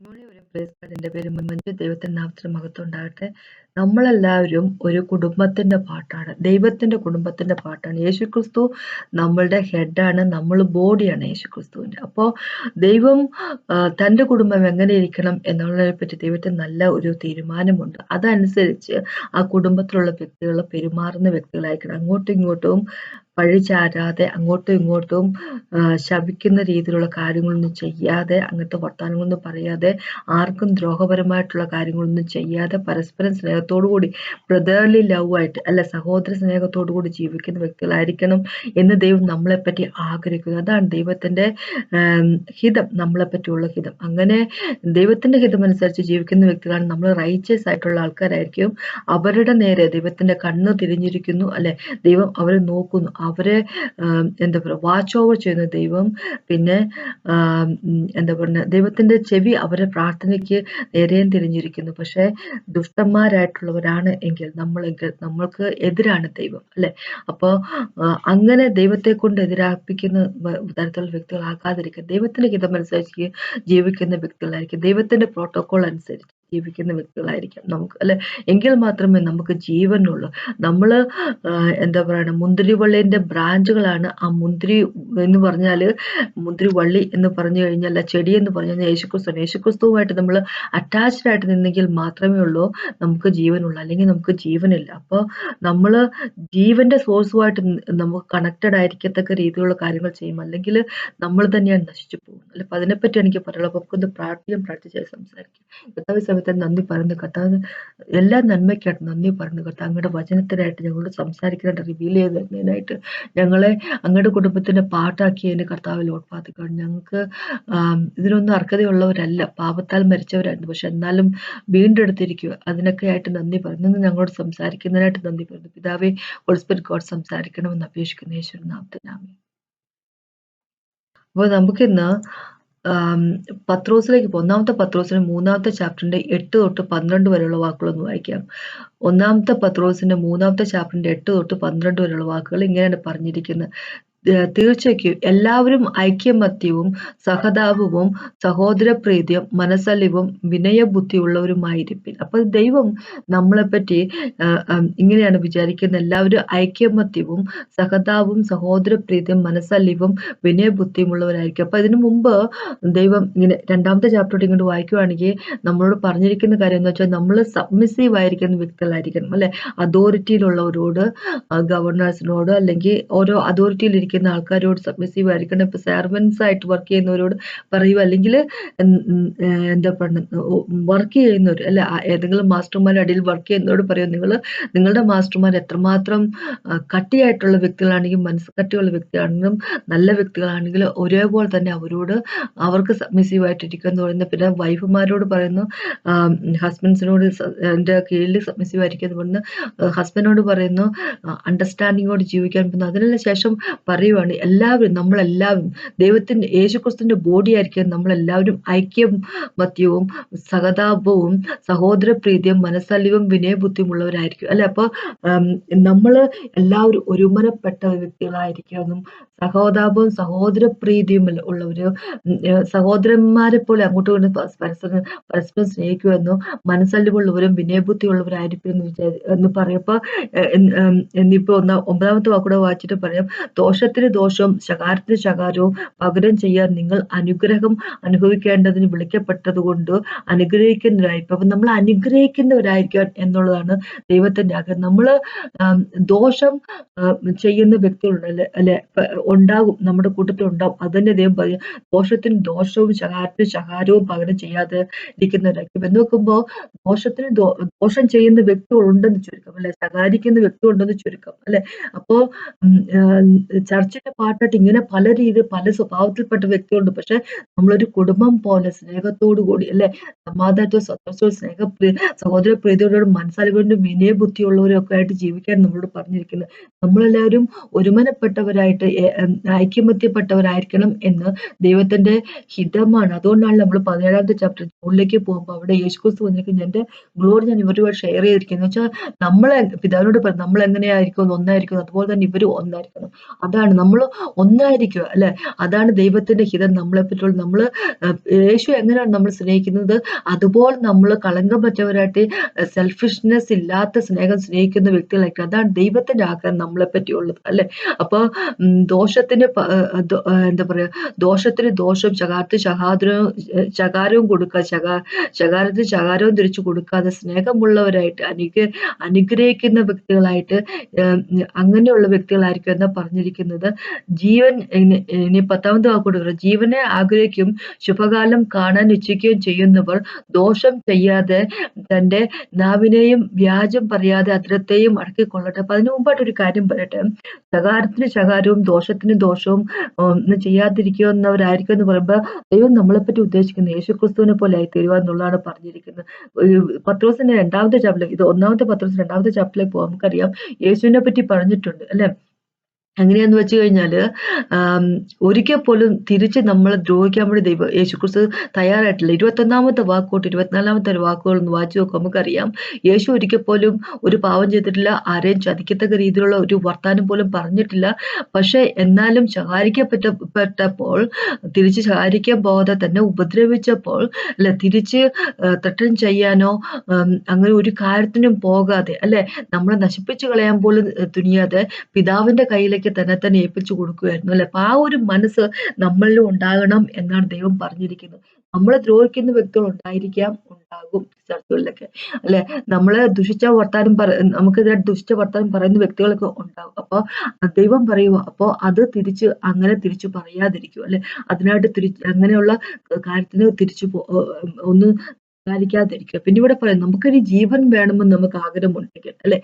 മോനെ ഒരു price card. എൻ്റെ പേര് മഞ്ജു. ദൈവത്തിൻ്റെ നാമത്തിന് മഹത്വം ഉണ്ടാകട്ടെ. നമ്മളെല്ലാവരും ഒരു കുടുംബത്തിന്റെ പാട്ടാണ്, ദൈവത്തിന്റെ കുടുംബത്തിന്റെ പാട്ടാണ്. യേശുക്രിസ്തു നമ്മളുടെ ഹെഡാണ്, നമ്മൾ ബോഡിയാണ് യേശുക്രിസ്തുവിന്റെ. അപ്പോൾ ദൈവം തൻ്റെ കുടുംബം എങ്ങനെ ഇരിക്കണം എന്നുള്ളതിനെ പറ്റി ദൈവത്തിന് നല്ല ഒരു തീരുമാനമുണ്ട്. അതനുസരിച്ച് ആ കുടുംബത്തിലുള്ള വ്യക്തികൾ പെരുമാറുന്ന വ്യക്തികളായിരിക്കണം. അങ്ങോട്ടും ഇങ്ങോട്ടും പഴിചാരാതെ, അങ്ങോട്ടും ഇങ്ങോട്ടും ശപിക്കുന്ന രീതിയിലുള്ള കാര്യങ്ങളൊന്നും ചെയ്യാതെ, അങ്ങനത്തെ വർത്തമാനങ്ങളൊന്നും പറയാതെ, ആർക്കും ദ്രോഹപരമായിട്ടുള്ള കാര്യങ്ങളൊന്നും ചെയ്യാതെ, പരസ്പരം സ്നേഹത്തോടു കൂടി ബ്രദർലി ലവ് ആയിട്ട് അല്ല, സഹോദര സ്നേഹത്തോടു കൂടി ജീവിക്കുന്ന വ്യക്തികളായിരിക്കണം എന്ന് ദൈവം നമ്മളെപ്പറ്റി ആഗ്രഹിക്കുന്നു. അതാണ് ദൈവത്തിന്റെ ഹിതം, നമ്മളെപ്പറ്റിയുള്ള ഹിതം. അങ്ങനെ ദൈവത്തിന്റെ ഹിതം അനുസരിച്ച് ജീവിക്കുന്ന വ്യക്തികളാണ് നമ്മൾ. റൈച്ചസ് ആയിട്ടുള്ള ആൾക്കാരായിരിക്കും. അവരുടെ നേരെ ദൈവത്തിന്റെ കണ്ണ് തിരിഞ്ഞിരിക്കുന്നു, അല്ലെ, ദൈവം അവരെ നോക്കുന്നു, അവരെ എന്താ പറയുക, വാച്ച് ഓവർ ചെയ്യുന്ന ദൈവം. പിന്നെ എന്താ പറയുക, ദൈവത്തിന്റെ ചെവി അവരുടെ പ്രാർത്ഥനയ്ക്ക് നേരെയും തിരിഞ്ഞിരിക്കുന്നു. പക്ഷെ ദുഷ്ടന്മാരായിട്ടുള്ളവരാണ് എങ്കിൽ നമ്മൾക്ക് എതിരാണ് ദൈവം, അല്ലെ. അപ്പോൾ അങ്ങനെ ദൈവത്തെ കൊണ്ട് എതിരാപ്പിക്കുന്ന തരത്തിലുള്ള വ്യക്തികളാകാതിരിക്കുക, ദൈവത്തിന്റെ ഹിതമനുസരിച്ച് ജീവിക്കുന്ന വ്യക്തികളായിരിക്കും, ദൈവത്തിന്റെ പ്രോട്ടോകോൾ അനുസരിച്ച് ജീവിക്കുന്ന വ്യക്തികളായിരിക്കും നമുക്ക്, അല്ലെ. എങ്കിൽ മാത്രമേ നമുക്ക് ജീവനുള്ളൂ. നമ്മള് എന്താ പറയണ, മുന്തിരിവള്ളിന്റെ ബ്രാഞ്ചുകളാണ്. ആ മുന്തിരി എന്ന് പറഞ്ഞാല്, മുന്തിരി വള്ളി എന്ന് പറഞ്ഞു കഴിഞ്ഞാൽ, ചെടി എന്ന് പറഞ്ഞു കഴിഞ്ഞാൽ യേശുക്രിസ്തുവുമായിട്ട് നമ്മൾ അറ്റാച്ച്ഡ് ആയിട്ട് നിന്നെങ്കിൽ മാത്രമേ ഉള്ളൂ നമുക്ക് ജീവനുള്ളൂ, അല്ലെങ്കിൽ നമുക്ക് ജീവനില്ല. അപ്പോൾ നമ്മള് ജീവന്റെ സോഴ്സുമായിട്ട് നമുക്ക് കണക്റ്റഡ് ആയിരിക്കത്തക്ക രീതിയിലുള്ള കാര്യങ്ങൾ ചെയ്യും, അല്ലെങ്കിൽ നമ്മൾ തന്നെയാണ് നശിച്ചു പോകും, അല്ലെ. അപ്പൊ അതിനെപ്പറ്റി എനിക്ക് പറയാനുള്ളത്. അപ്പൊ ഒന്ന് പ്രാർത്ഥിച്ച് സംസാരിക്കും. കർത്താവ് സമയത്ത് നന്ദി പറയുന്നു. കർത്താവ് എല്ലാ നന്മയ്ക്കായിട്ട് നന്ദി പറയുന്നു. കർത്താവ് അങ്ങയുടെ വചനത്തിനായിട്ട് ഞങ്ങളോട് സംസാരിക്കാനായിട്ട്, റിവീൽ ചെയ്ത് തരുന്നതിനായിട്ട്, ഞങ്ങളെ അങ്ങയുടെ കുടുംബത്തിന്റെ പാട്ടാക്കിയതിന് കർത്താവ് ലോഡ് പാത്തിക്കാണ്. ഞങ്ങൾക്ക് ഇതിനൊന്നും അർഹതയുള്ളവരല്ല, പാപത്താൽ മരിച്ചവരായിരുന്നു, പക്ഷെ എന്നാലും വീണ്ടെടുത്തിരിക്കുക. അതിനൊക്കെ ആയിട്ട് നന്ദി പറയുന്നു. ഞങ്ങളോട് സംസാരിക്കുന്നതിനായിട്ട് നന്ദി പറയുന്നു. പിതാവേ, ഹോളി സ്പിരിറ്റ് ഗോഡ് സംസാരിക്കണമെന്ന് അപേക്ഷിക്കുന്നു യേശുവിന്റെ നാമത്തിൽ. ആമേൻ. അപ്പോൾ നമുക്കിന്ന് പത്രോസിലേക്ക് പോകും. ഒന്നാമത്തെ പത്രോസിന്റെ 3-ാമത്തെ ചാപ്റ്ററിന്റെ 8 തൊട്ട് 12 വരെയുള്ള വാക്കുകളൊന്ന് വായിക്കാം. ഒന്നാമത്തെ പത്രോസിന്റെ 3-ാമത്തെ ചാപ്റ്ററിന്റെ 8 തൊട്ട് 12 വരെയുള്ള വാക്കുകൾ ഇങ്ങനെയാണ് പറഞ്ഞിരിക്കുന്നത്. തീർച്ചയായും എല്ലാവരും ഐക്യമത്യവും സഹതാപവും സഹോദരപ്രീതിയും മനസ്സലിവും വിനയബുദ്ധിയുള്ളവരുമായിരിപ്പിൻ. അപ്പൊ ദൈവം നമ്മളെപ്പറ്റി ഇങ്ങനെയാണ് വിചാരിക്കുന്നത്. എല്ലാവരും ഐക്യമത്യവും സഹതാപവും സഹോദരപ്രീതിയും മനസ്സലിവും വിനയബുദ്ധിയും ഉള്ളവരായിരിക്കും. അപ്പൊ ഇതിനു മുമ്പ് ദൈവം ഇങ്ങനെ 2-ാമത്തെ ചാപ്റ്റർ ഇങ്ങോട്ട് വായിക്കുവാണെങ്കിൽ നമ്മളോട് പറഞ്ഞിരിക്കുന്ന കാര്യം എന്ന് വെച്ചാൽ, നമ്മൾ സബ്മിസീവ് ആയിരിക്കുന്ന വ്യക്തികളായിരിക്കണം, അല്ലെ. അതോറിറ്റിയിലുള്ളവരോട്, ഗവർണേഴ്സിനോട്, അല്ലെങ്കിൽ ഓരോ അതോറിറ്റിയിൽ ഇരിക്കുന്ന ആൾക്കാരോട് സബ്മിസീവ് ആയിരിക്കണം. ഇപ്പൊ സെർവൻസ് ആയിട്ട് വർക്ക് ചെയ്യുന്നവരോട് പറയുക, അല്ലെങ്കിൽ എന്താ പറയുക, വർക്ക് ചെയ്യുന്നവർ, അല്ലെ, ഏതെങ്കിലും മാസ്റ്റർമാരുടെ അടിയിൽ വർക്ക് ചെയ്യുന്നവരോട് പറയുക, നിങ്ങളുടെ മാസ്റ്റർമാർ എത്രമാത്രം കട്ടിയായിട്ടുള്ള വ്യക്തികളാണെങ്കിലും, മനസ്സ് കട്ടിയുള്ള വ്യക്തികളാണെങ്കിലും, നല്ല വ്യക്തികളാണെങ്കിലും ഒരേപോലെ തന്നെ അവർക്ക് സബ്മിസീവ് ആയിട്ടിരിക്കുക എന്ന് പറയുന്നത്. പിന്നെ വൈഫുമാരോട് പറയുന്നു, ഹസ്ബൻഡ്സിനോട് എൻ്റെ കീഴിൽ സബ്മിസീവ് ആയിരിക്കുക എന്ന് പറയുന്നു. ഹസ്ബൻഡിനോട് പറയുന്നു, അണ്ടർസ്റ്റാൻഡിങ്ങോട് ജീവിക്കാൻ പറ്റുന്നു. അതിനെല്ലാം ശേഷം പറയുവാണ്, നമ്മളെല്ലാവരും ദൈവത്തിന്റെ യേശുക്രിസ്തുവിന്റെ ബോഡി ആയിരിക്കും. നമ്മളെല്ലാവരും ഐക്യമത്യവും സഹതാപവും സഹോദരപ്രീതിയും മനസ്സലിവും വിനയബുദ്ധിയും ഉള്ളവരായിരിക്കും, അല്ലെ. അപ്പൊ നമ്മള് എല്ലാവരും ഒരുമനപ്പെട്ട വ്യക്തികളായിരിക്കും. സഹോദാപവും സഹോദരപ്രീതിയും ഉള്ളവര്, സഹോദരന്മാരെ പോലെ അങ്ങോട്ടും ഇങ്ങോട്ടും പരസ്പരം സ്നേഹിക്കുമെന്നും മനസ്സലിവുള്ളവരും വിനയബുദ്ധി ഉള്ളവരായിരിക്കും എന്ന് പറയപ്പോ, എന്നിപ്പോ 9-ാമത്തെ വാക്കൂടെ വായിച്ചിട്ട് പറയാം, ദോഷത്തിന് ദോഷവും ശകാരത്തിന് ശകാരവും പകരം ചെയ്യാൻ നിങ്ങൾ അനുഗ്രഹം അനുഭവിക്കേണ്ടതിന് വിളിക്കപ്പെട്ടതുകൊണ്ട് അനുഗ്രഹിക്കുന്നവരായിരിക്കും. അപ്പൊ നമ്മൾ അനുഗ്രഹിക്കുന്നവരായിരിക്കാൻ എന്നുള്ളതാണ് ദൈവത്തിന്റെ ആഗ്രഹം. നമ്മള് ദോഷം ചെയ്യുന്ന വ്യക്തികളുണ്ട്, അല്ലെ, ഉണ്ടാകും, നമ്മുടെ കൂട്ടത്തിൽ ഉണ്ടാവും. അതന്നെ ദൈവം പറയും, ദോഷത്തിന് ദോഷവും ശകാരത്തിന് ശകാരവും പകരം ചെയ്യാതെ ഇരിക്കുന്നവരായിരിക്കും. എന്ന് നോക്കുമ്പോ ദോഷത്തിന് ദോഷം ചെയ്യുന്ന വ്യക്തികൾ ഉണ്ടെന്ന് ചുരുക്കം, അല്ലെ, ശകാരിക്കുന്ന വ്യക്തി ഉണ്ടെന്ന് ചുരുക്കം, അല്ലെ. അപ്പോ ചർച്ചിന്റെ പാട്ടായിട്ട് ഇങ്ങനെ പല രീതിയിൽ പല സ്വഭാവത്തിൽപ്പെട്ട വ്യക്തികളുണ്ട്. പക്ഷെ നമ്മളൊരു കുടുംബം പോലെ സ്നേഹത്തോടു കൂടി, അല്ലെ, സമാധാനത്തോടെ സന്തോഷത്തോടെ സഹോദരപ്രീതിയോടും മനസ്സലിവുകൊണ്ടും വിനയബുദ്ധിയുള്ളവരും ഒക്കെ ആയിട്ട് ജീവിക്കാൻ നമ്മളോട് പറഞ്ഞിരിക്കുന്നത്. നമ്മളെല്ലാവരും ഒരുമനപ്പെട്ടവരായിട്ട് ഐക്യമത്യപ്പെട്ടവരായിരിക്കണം എന്ന് ദൈവത്തിന്റെ ഹിതമാണ്. അതുകൊണ്ടാണ് നമ്മൾ 17-ാമത്തെ ചാപ്റ്റർ ജൂണിലേക്ക് പോകുമ്പോൾ അവിടെ യേശുക്രിസ്തു വന്നിരിക്കുന്നത്, എന്റെ ഗ്ലോറി ഞാൻ ഇവരുമായിട്ട് ഷെയർ ചെയ്തിരിക്കുന്നത്. എന്ന് വെച്ചാൽ നമ്മളെ പിതാവിനോട് പറഞ്ഞു, നമ്മൾ എങ്ങനെയായിരിക്കും ഒന്നായിരിക്കും, അതുപോലെ തന്നെ ഇവരും ഒന്നായിരിക്കണം. അതാണ് അതാണ് നമ്മൾ ഒന്നായിരിക്കുക അല്ലെ. അതാണ് ദൈവത്തിന്റെ ഹിതം നമ്മളെ പറ്റിയുള്ള. യേശു എങ്ങനെയാണ് നമ്മൾ സ്നേഹിക്കുന്നത് അതുപോലെ നമ്മൾ കളങ്കം പറ്റവരായിട്ട് സെൽഫിഷ്നെസ് ഇല്ലാത്ത സ്നേഹം സ്നേഹിക്കുന്ന വ്യക്തികളായിട്ട്, അതാണ് ദൈവത്തിന്റെ ആഗ്രഹം നമ്മളെ പറ്റിയുള്ളത് അല്ലെ. അപ്പൊ ദോഷത്തിന് എന്താ പറയാ, ദോഷത്തിന് ദോഷം, ശകാരവും കൊടുക്കുക, ശകാരത്തിന് ശകാരവും തിരിച്ചു കൊടുക്കാതെ സ്നേഹമുള്ളവരായിട്ട് അനുഗ്രഹിക്കുന്ന വ്യക്തികളായിട്ട് അങ്ങനെയുള്ള വ്യക്തികളായിരിക്കും എന്നാ പറഞ്ഞിരിക്കുന്നത്. ജീവൻ ഇനി 10ാമത്തെ വാക്കോട് ജീവനെ ആഗ്രഹിക്കും ശുഭകാലം കാണാൻ ഇച്ഛിക്കുകയും ചെയ്യുന്നവർ ദോഷം ചെയ്യാതെ തന്റെ നാവിനെയും വ്യാജം പറയാതെ അധരത്തെയും അടക്കിക്കൊള്ളട്ടെ. അപ്പൊ അതിനു മുമ്പായിട്ട് ഒരു കാര്യം പറയട്ടെ. ശകാരത്തിന് ശകാരവും ദോഷത്തിന് ദോഷവും ചെയ്യാതിരിക്കുന്നവരായിരിക്കും എന്ന് പറയുമ്പോൾ ദൈവം നമ്മളെപ്പറ്റി ഉദ്ദേശിക്കുന്നത് യേശുക്രിസ്തുവിനെ പോലെ ആയി തീരുക എന്നുള്ളതാണ് പറഞ്ഞിരിക്കുന്നത്. പത്രോസിന്റെ 2ാമത്തെ ചാപ്റ്ററിൽ, ഇത് 1ാമത്തെ പത്രോസ് 2ാമത്തെ ചാപ്റ്ററിലേക്ക് പോകാം. നമുക്കറിയാം യേശുവിനെ പറ്റി പറഞ്ഞിട്ടുണ്ട് അല്ലെ. എങ്ങനെയാന്ന് വെച്ച് കഴിഞ്ഞാല് ഒരിക്കൽ പോലും തിരിച്ച് നമ്മളെ ദ്രോഹിക്കാൻ വേണ്ടി യേശുക്രിസ്തു തയ്യാറായിട്ടില്ല. 21ാമത്തെ വാക്കോട്ട് 24ാമത്തെ വാക്കുകൾ ഒന്ന് വായിച്ചു നോക്കുക. നമുക്കറിയാം യേശു ഒരിക്കൽ പോലും ഒരു പാവം ചെയ്തിട്ടില്ല, ആരെയും ചതിക്കത്തക്ക രീതിയിലുള്ള ഒരു വർത്താനം പോലും പറഞ്ഞിട്ടില്ല. പക്ഷെ എന്നാലും ശകാരിക്കപ്പെട്ടപ്പോൾ തിരിച്ച് ശകാരിക്കാൻ പോകാതെ തന്നെ ഉപദ്രവിച്ചപ്പോൾ അല്ലെ, തിരിച്ച് ത്രട്ടൻ ചെയ്യാനോ അങ്ങനെ ഒരു കാര്യത്തിനും പോകാതെ അല്ലെ, നമ്മളെ നശിപ്പിച്ചു കളയാൻ പോലും തുനിയാതെ പിതാവിന്റെ കയ്യിലേക്ക് തന്നെ ഏൽപ്പിച്ചു കൊടുക്കുകയായിരുന്നു അല്ലെ. അപ്പൊ ആ ഒരു മനസ്സ് നമ്മളിലും ഉണ്ടാകണം എന്നാണ് ദൈവം പറഞ്ഞിരിക്കുന്നത്. നമ്മളെ ദ്രോഹിക്കുന്ന വ്യക്തികൾ ഉണ്ടാകും ചർച്ചകളിലൊക്കെ അല്ലെ. നമ്മളെ ദുഷിച്ച വർത്താനം നമുക്കെതിരെ ദുഷിച്ച വർത്താനം പറയുന്ന വ്യക്തികളൊക്കെ ഉണ്ടാകും. അപ്പൊ ദൈവം പറയുക, അപ്പൊ അത് തിരിച്ചു പറയാതിരിക്കും അല്ലെ. അതിനായിട്ട് അങ്ങനെയുള്ള കാര്യത്തിന് ഒന്ന് പാലിക്കാതിരിക്കുക. പിന്നെ ഇവിടെ പറയാം, നമുക്കൊരു ജീവൻ വേണമെന്ന് നമുക്ക് ആഗ്രഹമുണ്ടെങ്കിൽ അല്ലെ,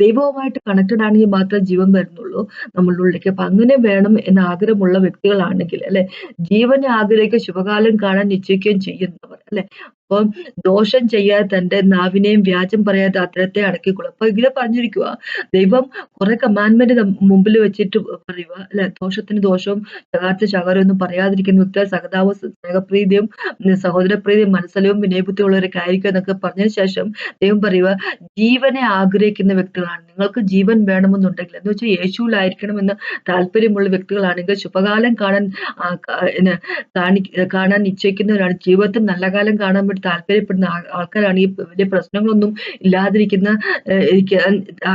ദൈവവുമായിട്ട് കണക്റ്റഡ് ആണെങ്കിൽ മാത്രമേ ജീവൻ വരുന്നുള്ളൂ നമ്മളുടെ ഉള്ളിലേക്ക്. അപ്പൊ അങ്ങനെ വേണം എന്ന് ആഗ്രഹമുള്ള വ്യക്തികളാണെങ്കിൽ അല്ലെ, ജീവനെ ആഗ്രഹിക്കുക ശുഭകാലം കാണാൻ നിശ്ചയിക്കുകയും ചെയ്യുന്നവർ അല്ലെ. അപ്പം ദോഷം ചെയ്യാതെ തന്റെ നാവിനെയും വ്യാജം പറയാതെ അധരത്തെ അടക്കിക്കൊള്ളും. അപ്പൊ ഇങ്ങനെ പറഞ്ഞിരിക്കുക, ദൈവം കുറെ കമാൻഡ്മെന്റ് മുമ്പിൽ വെച്ചിട്ട് പറയുക അല്ലെ, ദോഷത്തിന് ദോഷവും ശകാരത്തിന് ശകാരവും ഒന്നും പറയാതിരിക്കുന്ന വ്യക്തികൾ സഹതാപവും സ്നേഹപ്രീതിയും സഹോദരപ്രീതിയും മനസ്സലവും വിനയബുദ്ധിയുള്ളവരൊക്കെ ആയിരിക്കും എന്നൊക്കെ പറഞ്ഞതിന് ശേഷം ദൈവം പറയുക, ജീവനെ ആഗ്രഹിക്കുന്ന വ്യക്തികളാണ്. നിങ്ങൾക്ക് ജീവൻ വേണമെന്നുണ്ടെങ്കിൽ എന്ന് വെച്ചാൽ യേശുവിലായിരിക്കണമെന്ന് താല്പര്യമുള്ള വ്യക്തികളാണെങ്കിൽ, ശുഭകാലം കാണാൻ നിശ്ചയിക്കുന്നവരാണ്, ജീവിതത്തിൽ നല്ല കാലം കാണാൻ വേണ്ടി താല്പര്യപ്പെടുന്ന ആൾക്കാരാണ്, ഈ വലിയ പ്രശ്നങ്ങളൊന്നും ഇല്ലാതിരിക്കുന്ന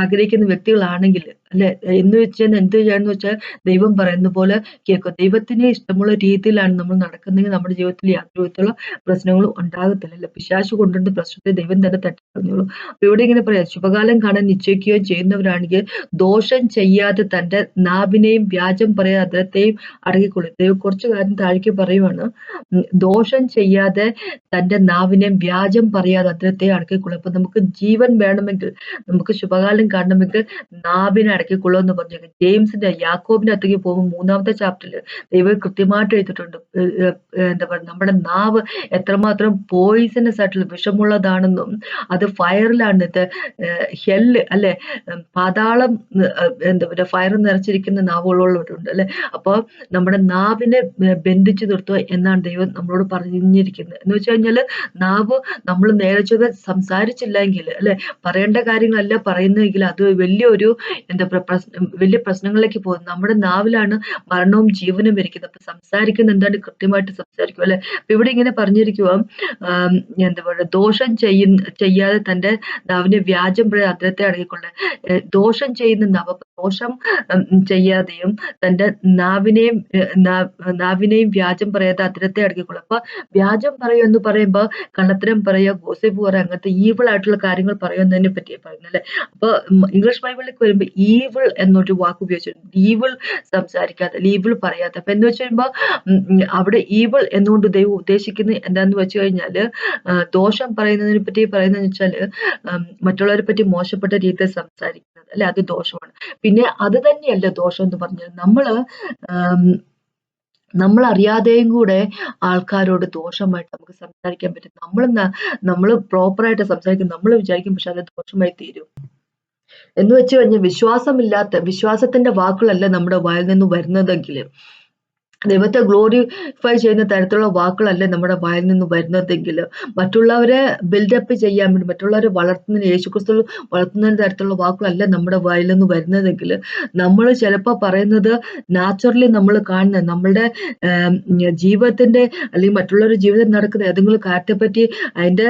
ആഗ്രഹിക്കുന്ന വ്യക്തികളാണെങ്കിൽ അല്ലെ, എന്ത് ചെയ്യാന്ന് വെച്ചാൽ ദൈവം പറയുന്ന പോലെ കേൾക്കും. ദൈവത്തിന് ഇഷ്ടമുള്ള രീതിയിലാണ് നമ്മൾ നടക്കുന്നതെങ്കിൽ നമ്മുടെ ജീവിതത്തിൽ യാതൊരു വിധത്തിലുള്ള പ്രശ്നങ്ങളും ഉണ്ടാകത്തില്ല. പിശാച് കൊണ്ടുവരുന്ന പ്രശ്നത്തെ ദൈവം തന്നെ തട്ടിക്കളഞ്ഞോളൂ. അപ്പൊ ഇവിടെ ഇങ്ങനെ പറയാം, ശുഭകാലം കാണാൻ നിശ്ചയിക്കുകയും ചെയ്യുന്നവരാണെങ്കിൽ ദോഷം ചെയ്യാതെ തന്റെ നാവിനെയും വ്യാജം പറയാതെ അധരത്തെയും അടക്കിക്കൊള്ളും. ദൈവം കുറച്ചു കാര്യം താഴേക്ക് പറയുവാണ്, ദോഷം ചെയ്യാതെ തന്റെ നാവിനെയും വ്യാജം പറയാതെ അധരത്തെയും അടക്കിക്കൊള്ളും. അപ്പൊ നമുക്ക് ജീവൻ വേണമെങ്കിൽ, നമുക്ക് ശുഭകാലം കാണണമെങ്കിൽ നാവിനെ അടക്കിക്കൊള്ളും എന്ന് പറഞ്ഞു. യാക്കോബിന്റെ അകത്തേക്ക് പോകുമ്പോൾ 3ാമത്തെ ചാപ്റ്ററിൽ ദൈവം കൃത്യമായിട്ട് എഴുതിയിട്ടുണ്ട്. എന്താ പറയുക, നമ്മുടെ നാവ് എത്രമാത്രം പോയിസണസ് ആയിട്ടുള്ള വിഷമുള്ളതാണെന്നും അത് ഫയറിലാണ്, ഹെല്ല് അല്ലെ, പാതാളം എന്താ പറയുക, ഫയർ നിറച്ചിരിക്കുന്ന നാവുകളുള്ളവരുണ്ട് അല്ലെ. അപ്പൊ നമ്മുടെ നാവിനെ ബന്ധിച്ചു നിർത്തുക എന്നാണ് ദൈവം നമ്മളോട് പറഞ്ഞിരിക്കുന്നത്. എന്ന് വെച്ച് കഴിഞ്ഞാല് നാവ് നമ്മൾ നേരെ ചൊവ്വെ സംസാരിച്ചില്ലെങ്കിൽ അല്ലെ, പറയേണ്ട കാര്യങ്ങളല്ല പറയുന്നതെങ്കിൽ അത് വലിയൊരു വലിയ പ്രശ്നങ്ങളിലേക്ക് പോകും. നമ്മുടെ നാവിലാണ് മരണവും ജീവനും ഇരിക്കുന്നത്. അപ്പൊ സംസാരിക്കുന്ന എന്താണ്, കൃത്യമായിട്ട് സംസാരിക്കും അല്ലെ. അപ്പൊ ഇവിടെ ഇങ്ങനെ പറഞ്ഞിരിക്കുക, എന്താ പറയുക, ദോഷം ചെയ്യാതെ തന്റെ നാവിനെ വ്യാജം പറയാതെ അധരത്തെ അടക്കിക്കൊള്ളെ. ദോഷം ചെയ്യുന്ന നാവ്, ദോഷം ചെയ്യാതെയും തന്റെ നാവിനെയും വ്യാജം പറയാതെ അധരത്തെ അടക്കിക്കൊള്ളും. അപ്പൊ വ്യാജം പറയുക എന്ന് പറയുമ്പോ കള്ളത്തരം പറയുക, ഗോസിപ്പ് പറയുക, അങ്ങനത്തെ ഈവിൾ ആയിട്ടുള്ള കാര്യങ്ങൾ പറയുന്നതിനെ പറ്റിയാണ് പറയുന്നത് അല്ലെ. അപ്പൊ ഇംഗ്ലീഷ് ബൈബിളിലേക്ക് വരുമ്പോ ഈവിൾ എന്നൊരു വാക്ക് ഉപയോഗിച്ചിട്ടുണ്ട്. ഈവിൾ സംസാരിക്കാതെ, ഈവിൾ പറയാതെ. അപ്പൊ എന്ന് വെച്ച് കഴിയുമ്പോ അവിടെ ഈവിൾ എന്നുകൊണ്ട് ദൈവം ഉദ്ദേശിക്കുന്നത് എന്താന്ന് വെച്ച് കഴിഞ്ഞാല്, ദോഷം പറയുന്നതിനെ പറ്റി പറയുന്നതെന്ന് വെച്ചാല് മറ്റുള്ളവരെ പറ്റി മോശപ്പെട്ട രീതിയിൽ സംസാരിക്കുന്നത് അല്ലെ, അത് ദോഷമാണ്. പിന്നെ അത് തന്നെയല്ല ദോഷം എന്ന് പറഞ്ഞാൽ, നമ്മൾ അറിയാതെയും കൂടെ ആൾക്കാരോട് ദോഷമായിട്ട് നമുക്ക് സംസാരിക്കാൻ പറ്റും. നമ്മൾ പ്രോപ്പറായിട്ട് സംസാരിക്കും, നമ്മൾ വിചാരിക്കും, പക്ഷെ അത് ദോഷമായി തീരും. എന്ന് വെച്ച് കഴിഞ്ഞാൽ വിശ്വാസത്തിന്റെ വാക്കുകളല്ല നമ്മുടെ വായിൽ നിന്ന് വരുന്നതെങ്കിൽ ദൈവത്തെ ഗ്ലോറിഫൈ ചെയ്യുന്ന തരത്തിലുള്ള വാക്കുകളല്ല നമ്മുടെ വായിൽ നിന്ന് വരുന്നതെങ്കിൽ, മറ്റുള്ളവരെ ബിൽഡപ്പ് ചെയ്യാൻ വേണ്ടി, മറ്റുള്ളവരെ വളർത്തുന്നതിന്, യേശുക്രിസ്തു വളർത്തുന്ന തരത്തിലുള്ള വാക്കുകളല്ല നമ്മുടെ വായിൽ നിന്ന് വരുന്നതെങ്കിൽ, നമ്മൾ ചിലപ്പോൾ പറയുന്നത് നാച്ചുറലി നമ്മൾ കാണുന്ന നമ്മളുടെ ജീവിതത്തിന്റെ അല്ലെങ്കിൽ മറ്റുള്ളവരുടെ ജീവിതം നടക്കുന്ന ഏതെങ്കിലും കാര്യത്തെപ്പറ്റി അതിന്റെ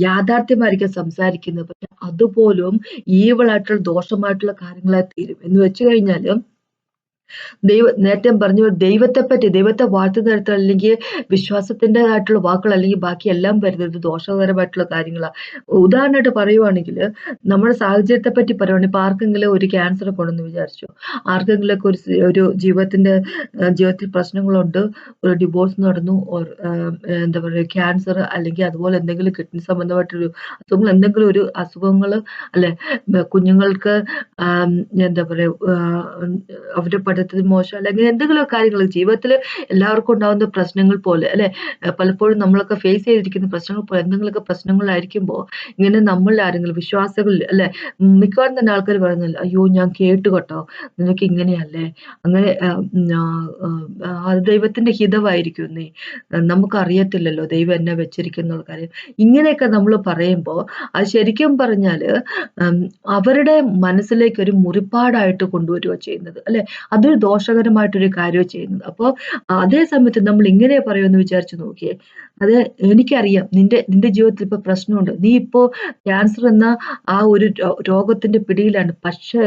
യാഥാർത്ഥ്യമായിരിക്കും സംസാരിക്കുന്നത്. പക്ഷെ അതുപോലും ഈവളായിട്ടുള്ള ദോഷമായിട്ടുള്ള കാര്യങ്ങളായി തീരും. എന്ന് വെച്ച് കഴിഞ്ഞാൽ, നേരത്തെ പറഞ്ഞ പോലെ ദൈവത്തെ വാഴ്ത്തുന്ന തരത്തിൽ അല്ലെങ്കിൽ വിശ്വാസത്തിൻ്റെതായിട്ടുള്ള വാക്കുകൾ അല്ലെങ്കിൽ ബാക്കി എല്ലാം വരുന്നത് ദോഷകരമായിട്ടുള്ള കാര്യങ്ങളാണ്. ഉദാഹരണമായിട്ട് പറയുവാണെങ്കിൽ, നമ്മുടെ സാഹചര്യത്തെ പറ്റി പറയുവാണെങ്കിൽ, ഇപ്പൊ ആർക്കെങ്കിലും ഒരു ക്യാൻസർ കൊണ്ടെന്ന് വിചാരിച്ചു, ആർക്കെങ്കിലും ഒക്കെ ഒരു ജീവിതത്തിൽ പ്രശ്നങ്ങളുണ്ട്, ഒരു ഡിവോഴ്സ് നടന്നു, എന്താ പറയുക, ക്യാൻസർ അല്ലെങ്കിൽ അതുപോലെ എന്തെങ്കിലും കിഡ്നി സംബന്ധമായിട്ടൊരു അസുഖങ്ങൾ, എന്തെങ്കിലും ഒരു അസുഖങ്ങൾ, അല്ലെ, കുഞ്ഞുങ്ങൾക്ക് എന്താ പറയുക, അവരുടെ പഠിത്തത്തിൽ മോശം അല്ലെങ്കിൽ എന്തെങ്കിലും കാര്യങ്ങൾ ജീവിതത്തിൽ എല്ലാവർക്കും ഉണ്ടാകുന്ന പ്രശ്നങ്ങൾ പോലെ, അല്ലെ, പലപ്പോഴും നമ്മളൊക്കെ ഫേസ് ചെയ്തിരിക്കുന്ന പ്രശ്നങ്ങൾ പോലെ എന്തെങ്കിലുമൊക്കെ പ്രശ്നങ്ങളായിരിക്കുമ്പോൾ, ഇങ്ങനെ നമ്മൾ ആരെങ്കിലും വിശ്വാസികളിൽ, അല്ലെ, മിക്കവാറും തന്നെ ആൾക്കാർ പറയുന്നില്ല, അയ്യോ ഞാൻ കേട്ടു കേട്ടോ, നിനക്ക് ഇങ്ങനെയല്ലേ, അങ്ങനെ അത് ദൈവത്തിന്റെ ഹിതമായിരിക്കും നീ, നമുക്കറിയത്തില്ലല്ലോ ദൈവം എന്നെ വെച്ചിരിക്കുന്ന കാര്യം. ഇങ്ങനെയൊക്കെ നമ്മൾ പറയുമ്പോൾ അത് ശരിക്കും പറഞ്ഞാല് അവരുടെ മനസ്സിലേക്ക് ഒരു മുറിപ്പാടായിട്ട് കൊണ്ടുവരിക ചെയ്യുന്നത്, അല്ലെ, അതൊരു ദോഷകരമായിട്ടൊരു കാര്യമാണ് ചെയ്യുന്നത്. അപ്പോൾ അതേ സമയത്ത് നമ്മൾ ഇങ്ങനെ പറയുമെന്ന് വിചാരിച്ചു നോക്കിയേ, അത് എനിക്കറിയാം നിന്റെ ജീവിതത്തിൽ ഇപ്പൊ പ്രശ്നമുണ്ട്, നീ ഇപ്പോ ക്യാൻസർ എന്ന ആ ഒരു രോഗത്തിന്റെ പിടിയിലാണ്. പക്ഷേ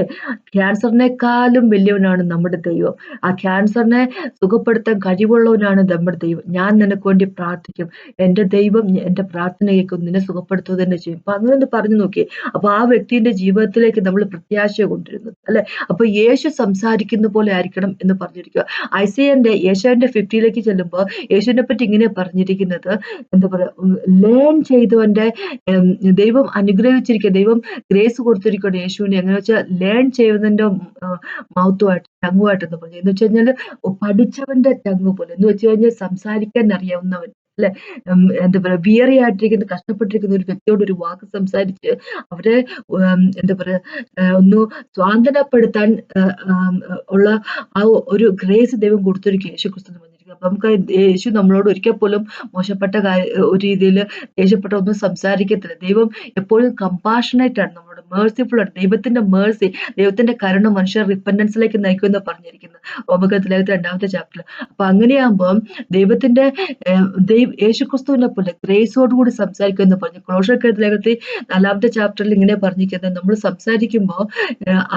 ക്യാൻസറിനേക്കാളും വലിയവനാണ് നമ്മുടെ ദൈവം. ആ ക്യാൻസറിനെ സുഖപ്പെടുത്താൻ കഴിവുള്ളവനാണ് നമ്മുടെ ദൈവം. ഞാൻ നിനക്ക് വേണ്ടി പ്രാർത്ഥിക്കും, എന്റെ ദൈവം എന്റെ പ്രാർത്ഥന കേൾക്കും, നിന്നെ സുഖപ്പെടുത്തുക തന്നെ ചെയ്യും. അപ്പൊ അങ്ങനെ ഒന്ന് പറഞ്ഞു നോക്കിയേ. അപ്പൊ ആ വ്യക്തിന്റെ ജീവിതത്തിലേക്ക് നമ്മൾ പ്രത്യാശ കൊണ്ടുവരുന്നത്, അല്ലെ. അപ്പൊ യേശു സംസാരിക്കുന്ന പോലെ ആയിരിക്കണം എന്ന് പറഞ്ഞിരിക്കുക. ഏഷ്യാന്റെ 50ലേക്ക് ചെല്ലുമ്പോൾ യേശുവിനെ പറ്റി ഇങ്ങനെ പറഞ്ഞിരിക്കുന്നത്, എന്താ പറയാ, ലേൺ ചെയ്തവന്റെ ദൈവം അനുഗ്രഹിച്ചിരിക്കുക, ദൈവം ഗ്രേസ് കൊടുത്തിരിക്കുകയാണ് യേശുവിനെ. എങ്ങനെ വെച്ചാൽ ലേൺ ചെയ്യുന്നതിന്റെ മൗത്തുമായിട്ട്, ടങ്ങുമായിട്ട് എന്ന് പറഞ്ഞു. എന്ന് വെച്ച് കഴിഞ്ഞാൽ പഠിച്ചവന്റെ ടങ്ങ് പോലെ, എന്ന് വെച്ച് കഴിഞ്ഞാൽ സംസാരിക്കാൻ അറിയാവുന്നവൻ, അല്ലെ, എന്താ പറയാ, വിയറി ആയിട്ടിരിക്കുന്ന, കഷ്ടപ്പെട്ടിരിക്കുന്ന ഒരു വ്യക്തിയോട് ഒരു വാക്ക് സംസാരിച്ച് അവരെ എന്താ പറയാ, ഒന്ന് സ്വാന്തനപ്പെടുത്താൻ ഉള്ള ആ ഒരു ഗ്രേസ് ദൈവം കൊടുത്തിരിക്കുക യേശുക്രിസ്തു എന്ന് പറഞ്ഞിരിക്കുക. അപ്പൊ നമുക്ക് യേശു നമ്മളോട് ഒരിക്കൽ പോലും മോശപ്പെട്ട ഒരു രീതിയിൽ ദേഷ്യപ്പെട്ട ഒന്നും സംസാരിക്കത്തില്ല. ദൈവം എപ്പോഴും കമ്പാഷനേറ്റ് ആണ്, നമ്മളോട് മേഴ്സിഫുൾ ആണ്. ദൈവത്തിന്റെ മേഴ്സി, ദൈവത്തിന്റെ കരുണ മനുഷ്യർ റിപ്പൻഡൻസിലേക്ക് നയിക്കുമെന്ന് പറഞ്ഞിരിക്കുന്നത് റോമകത്തിലേക്ക് 2ാമത്തെ ചാപ്റ്ററിൽ. അപ്പൊ അങ്ങനെയാകുമ്പോൾ ദൈവത്തിന്റെ യേശുക്രിസ്തുവിനെ പോലെ ഗ്രേസോടുകൂടി സംസാരിക്കുക എന്ന് പറഞ്ഞു. കൊളോഷ്യർ ലേഖനത്തിൽ 4ാമത്തെ ചാപ്റ്ററിൽ ഇങ്ങനെ പറഞ്ഞിരിക്കുന്നത്, നമ്മൾ സംസാരിക്കുമ്പോൾ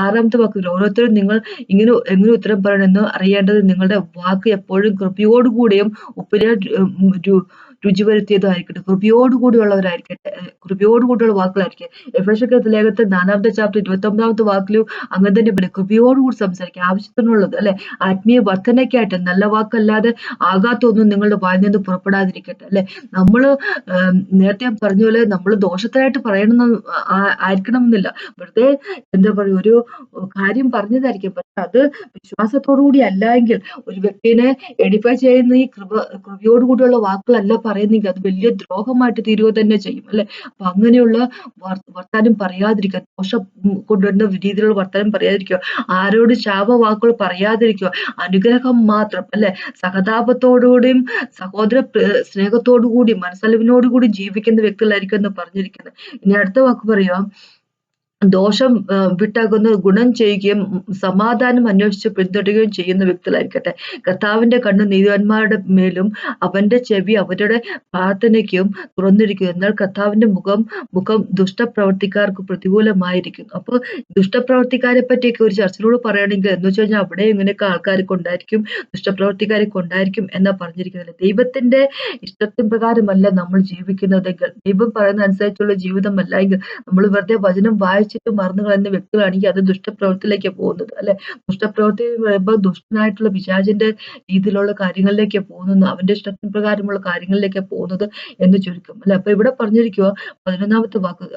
6ാമത്തെ വാക്കിൽ, ഓരോരുത്തരും നിങ്ങൾ എങ്ങനെ ഉത്തരം പറയണമെന്ന് അറിയേണ്ടത് നിങ്ങളുടെ വാക്ക് എപ്പോഴും കൃപയോടുകൂടിയും ഉപ്പിനെ രുചി വരുത്തിയതായിരിക്കട്ടെ, കൃപയോടുകൂടിയുള്ളവരായിരിക്കട്ടെ, കൃപയോടുകൂടിയുള്ള വാക്കുകളായിരിക്കും. എഫേസ്യർക്കെഴുതിയ ലേഖനത്തിൽ 4ാമത്തെ ചാപ്റ്റർ 29ാമത്തെ വാക്കിലും അങ്ങനെ തന്നെ പറയും, കൃപയോടുകൂടി സംസാരിക്കുക, ആവശ്യത്തിനുള്ളത്, അല്ലെ, ആത്മീയ വർധനയ്ക്കായിട്ട്. നല്ല വാക്കല്ലാതെ ആകാത്തൊന്നും നിങ്ങളുടെ വായിൽ നിന്ന് പുറപ്പെടാതിരിക്കട്ടെ, അല്ലെ. നമ്മള് നേരത്തെ പറഞ്ഞ പോലെ നമ്മൾ ദോഷത്തിനായിട്ട് പറയണമെന്ന് ആയിരിക്കണമെന്നില്ല. വെറുതെ എന്താ പറയുക, ഒരു കാര്യം പറഞ്ഞതായിരിക്കും. പക്ഷെ അത് വിശ്വാസത്തോടുകൂടി അല്ല എങ്കിൽ, ഒരു വ്യക്തിനെ എഡിഫൈ ചെയ്യുന്ന ഈ കൃപയോടുകൂടിയുള്ള വാക്കുകളല്ല പറയുന്നെങ്കിൽ, അത് വലിയ ദ്രോഹമായിട്ട് തീരുക തന്നെ ചെയ്യും, അല്ലെ. അപ്പൊ അങ്ങനെയുള്ള വർത്താനം പറയാതിരിക്കുക, ദോഷം കൊണ്ടുവരുന്ന രീതിയിലുള്ള വർത്താനം പറയാതിരിക്കുക, ആരോട് ശാപവാക്കുകൾ പറയാതിരിക്കുക, അനുഗ്രഹം മാത്രം, അല്ലെ, സഹതാപത്തോടുകൂടിയും സഹോദര സ്നേഹത്തോടുകൂടി മനസ്സലിവിനോടുകൂടി ജീവിക്കുന്ന വ്യക്തികളായിരിക്കും എന്ന് പറഞ്ഞിരിക്കുന്നത്. ഇനി അടുത്ത വാക്ക് പറയാം, ദോഷം വിട്ടകന്ന് ഗുണം ചെയ്യുകയും സമാധാനം അന്വേഷിച്ച് പിന്തുടരുകയും ചെയ്യുന്ന വ്യക്തികളായിരിക്കട്ടെ. കർത്താവിന്റെ കണ്ണ് നീതിമാന്മാരുടെ മേലും അവന്റെ ചെവി അവരുടെ പ്രാർത്ഥനയ്ക്കും തുറന്നിരിക്കും. എന്നാൽ കർത്താവിന്റെ മുഖം ദുഷ്ടപ്രവർത്തിക്കാർക്ക് പ്രതികൂലമായിരിക്കും. അപ്പൊ ദുഷ്ടപ്രവർത്തിക്കാരെ പറ്റിയൊക്കെ ഒരു ചർച്ചയോട് പറയുകയാണെങ്കിൽ, എന്ന് വെച്ച് കഴിഞ്ഞാൽ അവിടെ ഇങ്ങനെയൊക്കെ ആൾക്കാരൊക്കെ ഉണ്ടായിരിക്കും, ദുഷ്ടപ്രവർത്തിക്കാരൊക്കെ ഉണ്ടായിരിക്കും എന്നാ പറഞ്ഞിരിക്കുന്നത്. ദൈവത്തിന്റെ ഇഷ്ടത്തിൻ പ്രകാരമല്ല നമ്മൾ ജീവിക്കുന്നതെങ്കിൽ, ദൈവം പറയുന്ന അനുസരിച്ചുള്ള ജീവിതമല്ല എങ്കിൽ, നമ്മൾ വെറുതെ വചനം വായിച്ചിട്ട് മറന്നു കളയുന്ന വ്യക്തികളാണെങ്കിൽ അത് ദുഷ്ടപ്രവൃത്തിയിലേക്ക് പോകുന്നത്, അല്ലെ. ദുഷ്ടപ്രവൃത്തി പറയുമ്പോൾ ദുഷ്ടനായിട്ടുള്ള പിശാചിന്റെ രീതിയിലുള്ള കാര്യങ്ങളിലേക്ക് പോകുന്നത്, അവന്റെ ഇഷ്ടത്തിൻ പ്രകാരമുള്ള കാര്യങ്ങളിലേക്ക് പോകുന്നത് എന്ന് ചുരുക്കം, അല്ലെ. അപ്പൊ ഇവിടെ പറഞ്ഞിരിക്കുക 11ാമത്തെ വാക്ക്,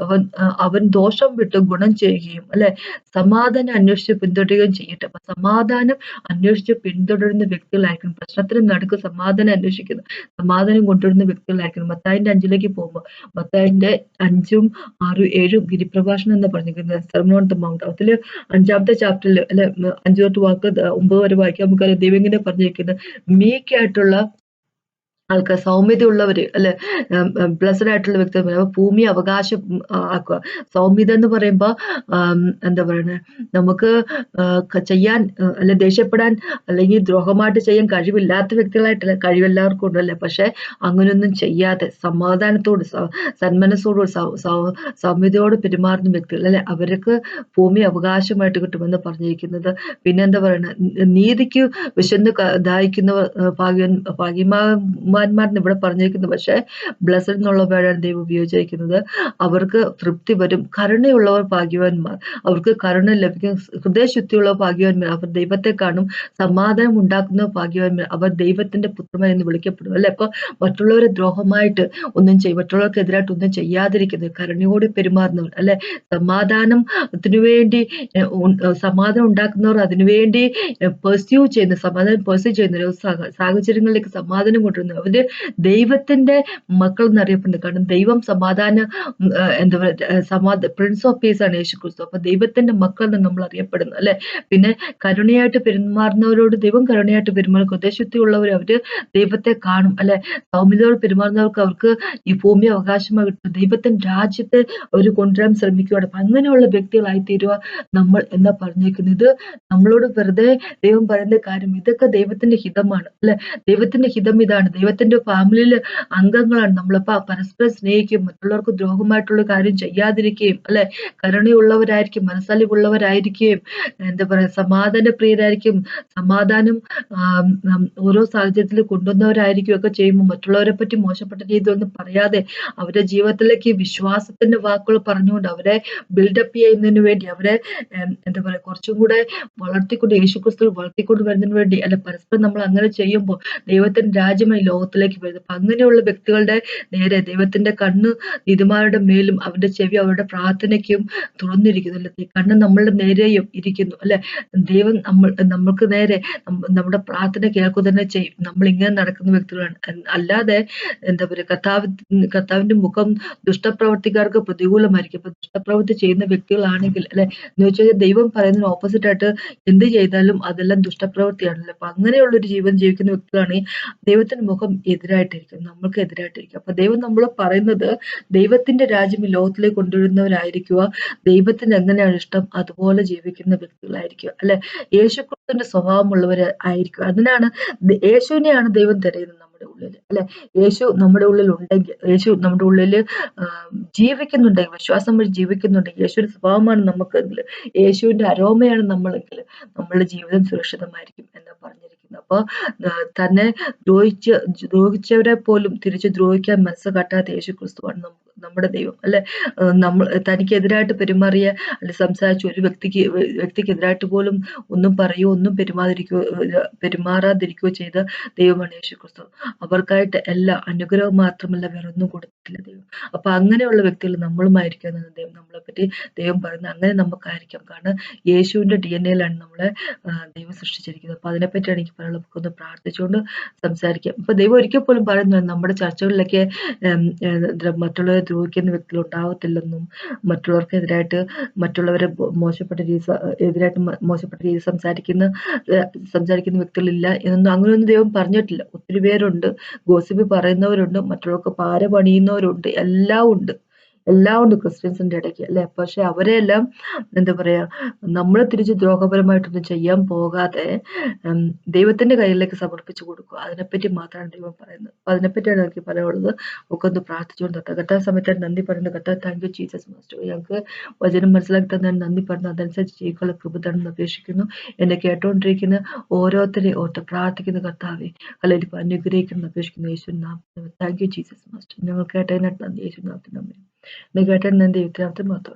അവൻ ദോഷം വിട്ട് ഗുണം ചെയ്യുകയും, അല്ലെ, സമാധാനം അന്വേഷിച്ച് പിന്തുടരുകയും ചെയ്യട്ടെ. അപ്പൊ സമാധാനം അന്വേഷിച്ച് പിന്തുടരുന്ന വ്യക്തികളായിരിക്കണം. പ്രശ്നത്തിന് നടുക്ക് സമാധാനം അന്വേഷിക്കുന്നു, സമാധാനം കൊണ്ടുവരുന്ന വ്യക്തികളായിരിക്കണം. മത്തായിന്റെ 5ലേക്ക് പോകുമ്പോൾ, മത്തായിന്റെ 5ഉം 6ഉം 7ഉം ഗിരിപ്രഭാഷണം എന്ന് പറഞ്ഞിരിക്കുന്നത് സെർമൺ ഓൺ ദ മൗണ്ട്. അതില് 5ാമത്തെ ചാപ്റ്ററിൽ അല്ലെ 5 തൊട്ട് വാക്ക് 9 വരെ വായിക്കാൻ നമുക്കറിയാം. ദൈവം ഇങ്ങനെ പറഞ്ഞിരിക്കുന്നത് മീക്കായിട്ടുള്ള ആൾക്കാർ, സൗമ്യതയുള്ളവര് അല്ലെ, ബ്ലെസ്ഡ് ആയിട്ടുള്ള വ്യക്തികൾ. അപ്പൊ ഭൂമി അവകാശം ആക്കുക. സൗമ്യത എന്ന് പറയുമ്പോ എന്താ പറയണേ, നമുക്ക് ചെയ്യാൻ അല്ലെ ദേഷ്യപ്പെടാൻ അല്ലെങ്കിൽ ദ്രോഹമായിട്ട് ചെയ്യാൻ കഴിവില്ലാത്ത വ്യക്തികളായിട്ടല്ല, കഴിവെല്ലാവർക്കും ഉണ്ടല്ലേ. പക്ഷെ അങ്ങനെയൊന്നും ചെയ്യാതെ സമാധാനത്തോട് സന്മനസ്സോട് സൗമ്യതയോട് പെരുമാറുന്ന വ്യക്തികൾ അല്ലെ, അവർക്ക് ഭൂമി അവകാശമായിട്ട് കിട്ടുമെന്ന് പറഞ്ഞിരിക്കുന്നത്. പിന്നെ എന്താ പറയണ, നീതിക്ക് വിശന്ന് ദാഹിക്കുന്നവർ ഭാഗ്യവാന്മാരെന്ന് ഇവിടെ പറഞ്ഞിരിക്കുന്നത്. പക്ഷെ ബ്ലെസ്ഡ് എന്നുള്ള വേർഡാണ് ദൈവം ഉപയോഗിച്ചിരിക്കുന്നത്. അവർക്ക് തൃപ്തി വരും. കരുണയുള്ളവർ ഭാഗ്യവാന്മാർ, അവർക്ക് കരുണ ലഭിക്കും. ഹൃദയശുദ്ധിയുള്ള ഭാഗ്യവാന്മാർ, അവർ ദൈവത്തെ കാണും. സമാധാനം ഉണ്ടാക്കുന്ന ഭാഗ്യവാന്മാർ, അവർ ദൈവത്തിന്റെ പുത്രന്മാർ എന്ന് വിളിക്കപ്പെടും അല്ലെ. അപ്പൊ മറ്റുള്ളവരെ ദ്രോഹമായിട്ട് ഒന്നും മറ്റുള്ളവർക്കെതിരായിട്ട് ഒന്നും ചെയ്യാതിരിക്കുന്നത്, കരുണയോടെ പെരുമാറുന്നവർ അല്ലെ, സമാധാനത്തിനു വേണ്ടി സമാധാനം ഉണ്ടാക്കുന്നവർ, അതിനുവേണ്ടി സമാധാനം പെർസ്യൂ ചെയ്യുന്ന സാഹചര്യങ്ങളിലേക്ക് സമാധാനം കൊണ്ടുവരുന്നത്, അവര് ദൈവത്തിന്റെ മക്കൾ എന്നറിയപ്പെടുന്നത്. കാരണം ദൈവം സമാധാന എന്താ പറയുക, പ്രിൻസ് ഓഫ് പീസ് ആണ് യേശു ക്രിസ്തു. അപ്പൊ ദൈവത്തിന്റെ മക്കൾ എന്ന് നമ്മൾ അറിയപ്പെടുന്നു അല്ലെ. പിന്നെ കരുണയായിട്ട് പെരുമാറുന്നവരോട് ദൈവം കരുണയായിട്ട് പെരുമാറും. ഹൃദയശുദ്ധിയുള്ളവർ, അവര് ദൈവത്തെ കാണും അല്ലെ. സൗമ്യതയോട് പെരുമാറുന്നവർക്ക് അവർക്ക് ഈ ഭൂമി അവകാശമായി കിട്ടും. ദൈവത്തിന്റെ രാജ്യത്തെ അവർ കൊണ്ടുവരാൻ ശ്രമിക്കുകയാണ്. അപ്പൊ അങ്ങനെയുള്ള വ്യക്തികളായി തീരുക നമ്മൾ എന്നാ പറഞ്ഞേക്കുന്നത്. ഇത് നമ്മളോട് വെറുതെ ദൈവം പറയുന്ന കാര്യം, ഇതൊക്കെ ദൈവത്തിന്റെ ഹിതമാണ് അല്ലെ. ദൈവത്തിന്റെ ഹിതം ഇതാണ്. ദൈവത്തിന്റെ ഫാമിലിയിലെ അംഗങ്ങളാണ് നമ്മളപ്പോ. പരസ്പരം സ്നേഹിക്കും, മറ്റുള്ളവർക്ക് ദ്രോഹമായിട്ടുള്ള കാര്യം ചെയ്യാതിരിക്കുകയും അല്ലെ, കരുണയുള്ളവരായിരിക്കും, മനസ്സലിവുള്ളവരായിരിക്കുകയും, എന്താ പറയാ, സമാധാന പ്രിയരായിരിക്കും, സമാധാനം ഓരോ സാഹചര്യത്തിൽ കൊണ്ടുവന്നവരായിരിക്കും ഒക്കെ ചെയ്യുമ്പോൾ മറ്റുള്ളവരെ പറ്റി മോശപ്പെട്ട രീതിയൊന്നും പറയാതെ അവരുടെ ജീവിതത്തിലേക്ക് വിശ്വാസത്തിന്റെ വാക്കുകൾ പറഞ്ഞുകൊണ്ട് അവരെ ബിൽഡപ്പ് ചെയ്യുന്നതിന് വേണ്ടി, അവരെ എന്താ പറയാ, കുറച്ചും കൂടെ വളർത്തിക്കൊണ്ട് യേശുക്രിസ്തു വളർത്തിക്കൊണ്ട് വരുന്നതിന് വേണ്ടി അല്ലെ, പരസ്പരം നമ്മൾ അങ്ങനെ ചെയ്യുമ്പോൾ ദൈവത്തിന്റെ രാജ്യമായി ലോകത്തിലേക്ക് വരുന്നത്. അപ്പൊ അങ്ങനെയുള്ള വ്യക്തികളുടെ നേരെ ദൈവത്തിന്റെ കണ്ണ് നീതിമാരുടെ മേലും അവരുടെ ചെവി അവരുടെ പ്രാർത്ഥനയ്ക്കും തുറന്നിരിക്കുന്നു അല്ലെ. കണ്ണ് നമ്മളുടെ നേരെയും ഇരിക്കുന്നു അല്ലെ. ദൈവം നമ്മൾക്ക് നേരെ നമ്മുടെ പ്രാർത്ഥന കേൾക്കുക തന്നെ ചെയ്യും. നമ്മൾ ഇങ്ങനെ നടക്കുന്ന വ്യക്തികളാണ്. അല്ലാതെ എന്താ പറയുക, കർത്താവിന്റെ മുഖം ദുഷ്ടപ്രവർത്തിക്കാർക്ക് പ്രതികൂലമായിരിക്കും. അപ്പൊ ദുഷ്ടപ്രവൃത്തി ചെയ്യുന്ന വ്യക്തികളാണെങ്കിൽ അല്ലെ, എന്ന് വെച്ചാൽ ദൈവം പറയുന്നതിന് ഓപ്പോസിറ്റ് ആയിട്ട് എന്ത് ചെയ്താലും അതെല്ലാം ദുഷ്ടപ്രവൃത്തിയാണല്ലോ. അപ്പൊ അങ്ങനെയുള്ള ഒരു ജീവൻ ജീവിക്കുന്ന വ്യക്തികളാണെങ്കിൽ ദൈവത്തിന്റെ മുഖം എതിരായിട്ടിരിക്കും, നമ്മൾക്ക് എതിരായിട്ടിരിക്കും. അപ്പൊ ദൈവം നമ്മൾ പറയുന്നത് ദൈവത്തിന്റെ രാജ്യം ഈ ലോകത്തിലേക്ക് കൊണ്ടുവരുന്നവരായിരിക്കുക, ദൈവത്തിന് എങ്ങനെയാണ് ഇഷ്ടം അതുപോലെ ജീവിക്കുന്ന വ്യക്തികളായിരിക്കുക അല്ലെ. യേശുക്രിസ്തുവിന്റെ സ്വഭാവമുള്ളവർ ആയിരിക്കും. അതിനാണ് യേശുവിനെയാണ് ദൈവം തിരയുന്നത് നമ്മുടെ ഉള്ളിൽ അല്ലെ. യേശു നമ്മുടെ ഉള്ളിൽ ഉണ്ടെങ്കിൽ, യേശു നമ്മുടെ ഉള്ളിൽ ജീവിക്കുന്നുണ്ടെങ്കിൽ, വിശ്വാസം വഴി ജീവിക്കുന്നുണ്ടെങ്കിൽ, യേശുവിന്റെ സ്വഭാവമാണ് നമുക്കെങ്കിൽ, യേശുവിന്റെ അരോമയാണ് നമ്മളെങ്കിൽ, നമ്മളുടെ ജീവിതം സുരക്ഷിതമായിരിക്കും എന്നാ പറഞ്ഞിരിക്കുന്നത്. അപ്പൊ തന്നെ ദ്രോഹിച്ചവരെ പോലും തിരിച്ചു ദ്രോഹിക്കാൻ മനസ്സ് കാട്ടാത്ത യേശു ക്രിസ്തുവാണ് നമ്മുടെ ദൈവം അല്ലെ. നമ്മൾ തനിക്കെതിരായിട്ട് പെരുമാറിയ അല്ലെ സംസാരിച്ച ഒരു വ്യക്തിക്കെതിരായിട്ട് പോലും ഒന്നും പറയുകയോ ഒന്നും പെരുമാറാതിരിക്കുകയോ ചെയ്ത ദൈവമാണ് യേശു ക്രിസ്തു. അവർക്കായിട്ട് എല്ലാ അനുഗ്രഹം മാത്രമല്ല വേറൊന്നും കൊടുത്തിട്ടില്ല ദൈവം. അപ്പൊ അങ്ങനെയുള്ള വ്യക്തികൾ നമ്മളുമായിരിക്കും എന്നാണ് ദൈവം നമ്മളെ പറ്റി ദൈവം പറയുന്നത്. അങ്ങനെ നമുക്കായിരിക്കാം. കാരണം യേശുവിന്റെ DNA യിലാണ് നമ്മളെ ദൈവം സൃഷ്ടിച്ചിരിക്കുന്നത്. അപ്പൊ അതിനെപ്പറ്റിയാണ് എനിക്ക് പറയാനുള്ളത്. നമുക്കൊന്ന് പ്രാർത്ഥിച്ചുകൊണ്ട് സംസാരിക്കാം. ഇപ്പൊ ദൈവം ഒരിക്കൽ പോലും പറയുന്നത് നമ്മുടെ ചർച്ചകളിലൊക്കെ മറ്റുള്ളവരെ ദ്രോഹിക്കുന്ന വ്യക്തികൾ ഉണ്ടാവത്തില്ലെന്നും, മറ്റുള്ളവർക്കെതിരായിട്ട് മറ്റുള്ളവരെ മോശപ്പെട്ട രീതി സംസാരിക്കുന്ന വ്യക്തികളില്ല എന്നൊന്നും അങ്ങനെയൊന്നും ദൈവം പറഞ്ഞിട്ടില്ല. ഒത്തിരി പേരുണ്ട്, ഗോസിപ്പ് പറയുന്നവരുണ്ട്, മറ്റുള്ളവർക്ക് പാര പണിയുന്നവരുണ്ട്, എല്ലാം ഉണ്ട് ക്രിസ്ത്യൻസിന്റെ ഇടയ്ക്ക് അല്ലെ. പക്ഷെ അവരെല്ലാം എന്താ പറയാ, നമ്മൾ തിരിച്ച് ദ്രോഹപരമായിട്ടൊന്നും ചെയ്യാൻ പോകാതെ ദൈവത്തിന്റെ കയ്യിലേക്ക് സമർപ്പിച്ചു കൊടുക്കുക. അതിനെപ്പറ്റി മാത്രമാണ് ദൈവം പറയുന്നത്. അപ്പൊ അതിനെപ്പറ്റിയാണ് എനിക്ക് പറയാനുള്ളത്. ഒക്കെ ഒന്ന് പ്രാർത്ഥിച്ചുകൊണ്ട് കർത്താവ് സമയത്ത് നന്ദി പറയുന്നത്. കർത്താവ് താങ്ക് യു ജീസസ് മാസ്റ്റർ, ഞങ്ങൾക്ക് വചനം മനസ്സിലാക്കി തന്നെ നന്ദി പറഞ്ഞു, അതനുസരിച്ച് ചെയ്യുക കൃപ തരണം അപേക്ഷിക്കുന്നു. എന്നെ കേട്ടോണ്ടിരിക്കുന്ന ഓരോരുത്തരെയും ഓർത്ത് പ്രാർത്ഥിക്കുന്ന കർത്താവെ അല്ലെങ്കിൽ അനുഗ്രഹിക്കണം അപേക്ഷിക്കുന്നു. യേശു നാമത്തിൽ താങ്ക് യു ജീസസ് മാസ്റ്റർ. ഞങ്ങൾ കേട്ടതിനായിട്ട് നന്ദി. യേശു നാമത്തിൽ നന്ദി. കേട്ടതിന് നന്ദി. ദൈവത്തിനകത്ത് മാത്രം